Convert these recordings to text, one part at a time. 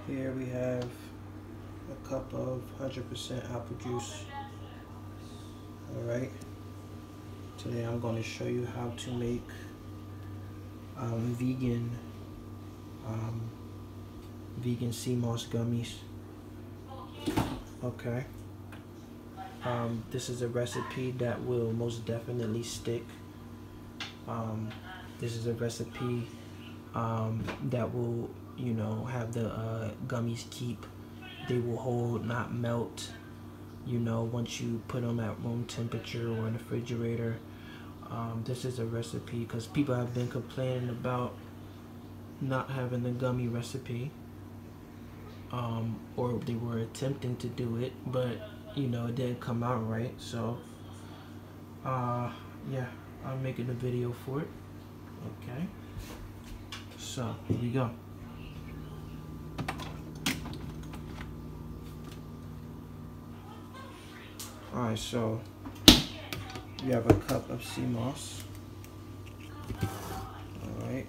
Here we have a cup of 100% apple juice. Alright, today I'm going to show you how to make vegan sea moss gummies. Okay, this is a recipe that will most definitely stick. This is a recipe that will, you know, have the gummies keep. They will hold, not melt, you know, once you put them at room temperature or in the refrigerator. This is a recipe because people have been complaining about not having the gummy recipe, or they were attempting to do it, but you know, it didn't come out right. So yeah, I'm making a video for it. Okay, so here we go. Alright, so you have a cup of sea moss. Alright.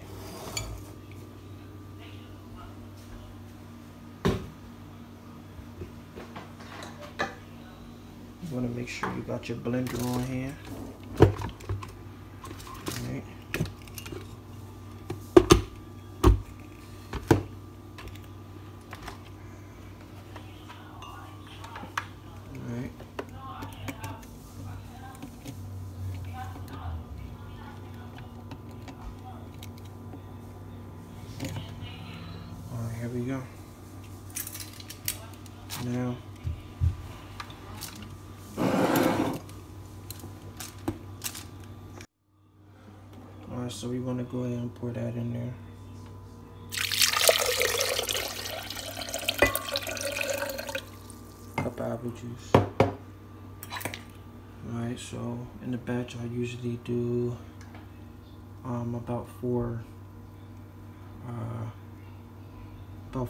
You want to make sure you got your blender on here. Alright. Alright. Alright, here we go. Now, alright, so we want to go ahead and pour that in there. Cup of apple juice. Alright, so in the batch I usually do about four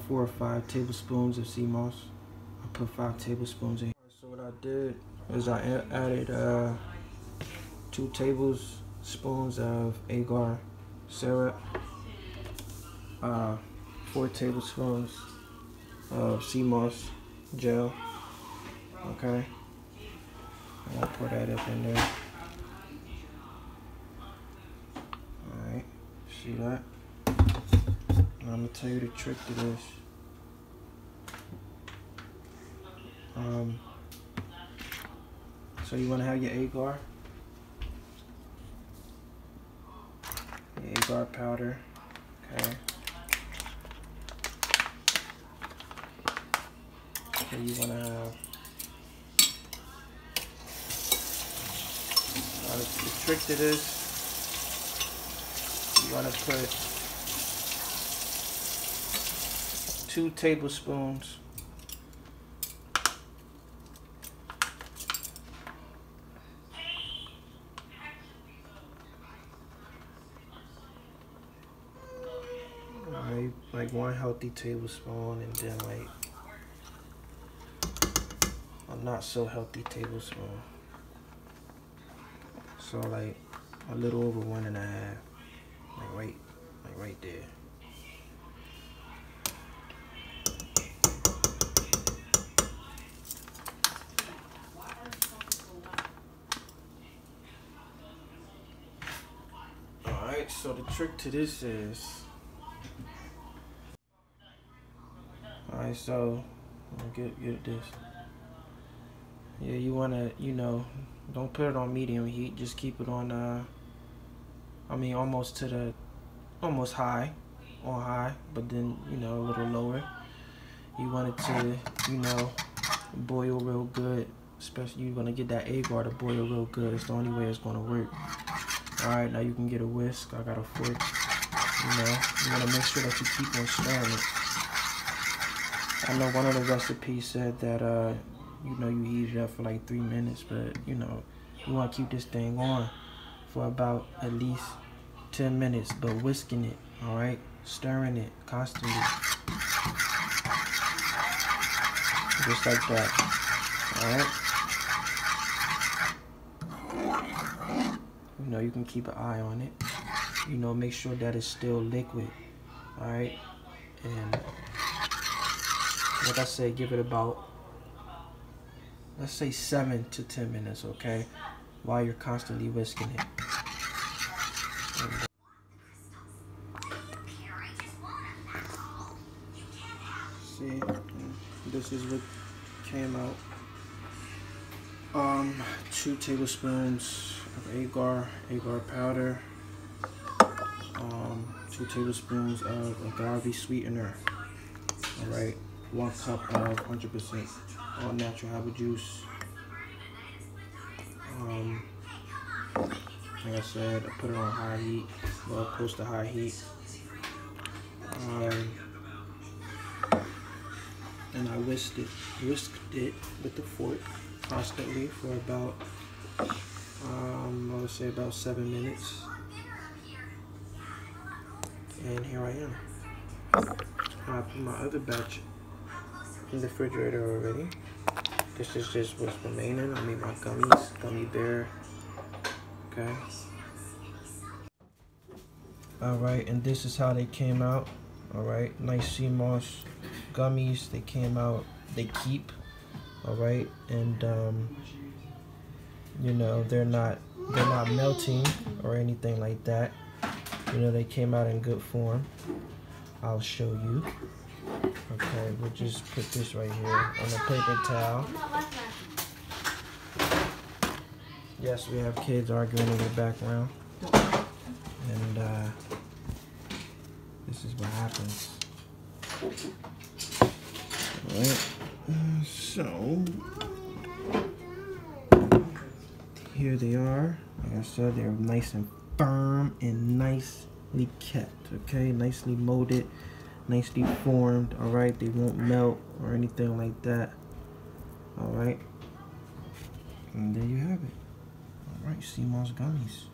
or 5 tablespoons of sea moss. I put 5 tablespoons in. So what I did is I added 2 tablespoons of Agar Syrup, 4 tablespoons of sea moss gel. Okay, I'm gonna pour that up in there. Alright, see that? And I'm gonna tell you the trick to this. So you wanna have your Agar powder, okay? So you wanna have the trick to this. You wanna put 2 tablespoons like 1 healthy tablespoon, and then like a not so healthy tablespoon. So like a little over 1.5, like right there. Alright, so the trick to this is, alright, so get this. Yeah, you wanna, you know, don't put it on medium heat, just keep it on I mean almost high, on high, but then, you know, a little lower. You want it to, you know, boil real good. Especially you want to get that Agar to boil real good. It's the only way it's gonna work. Alright, now you can get a whisk. I got a fork. You know, you want to make sure that you keep on stirring it. I know one of the recipes said that you know, you heat it up for like 3 minutes, but you know, you want to keep this thing on for about at least 10 minutes, but whisking it, alright? Stirring it constantly. Just like that, alright? You know, you can keep an eye on it. You know, make sure that it's still liquid, alright? And like I said, give it about, let's say 7 to 10 minutes, okay? While you're constantly whisking it. See, this is what came out. 2 tablespoons of Agar powder. 2 tablespoons of agave sweetener. Alright, 1 cup of 100% all natural apple juice. Like I said, I put it on high heat, well, close to high heat. And I whisked it with the fork constantly for about, I would say about 7 minutes. And here I am. I put my other batch in the refrigerator already. This is just what's remaining. I made my gummies, gummy bear. Okay. Alright, and this is how they came out. Alright, nice sea moss gummies. They came out, they keep. Alright, and you know, they're not melting or anything like that. You know, they came out in good form. I'll show you. Okay, we'll just put this right here on a paper towel. Yes, we have kids arguing in the background. And this is what happens. Alright, so here they are. Like I said, they're nice and firm and nicely kept. Okay, nicely molded, nicely formed. Alright, they won't melt or anything like that. Alright, and there you have it. Alright, sea moss gummies.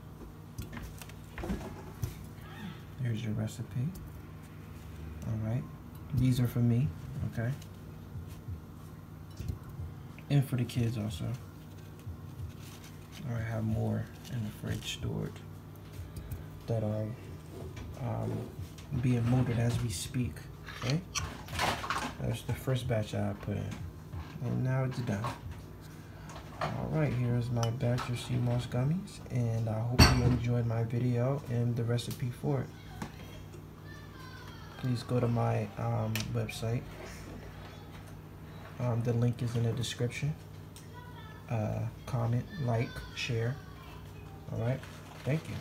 There's your recipe. Alright, these are for me, okay? And for the kids also. I have more in the fridge stored that are being molded as we speak, okay? That's the first batch that I put in. And now it's done. Alright, here's my batch of sea moss gummies, and I hope you enjoyed my video and the recipe for it. Please go to my website. The link is in the description. Comment, like, share. Alright, thank you.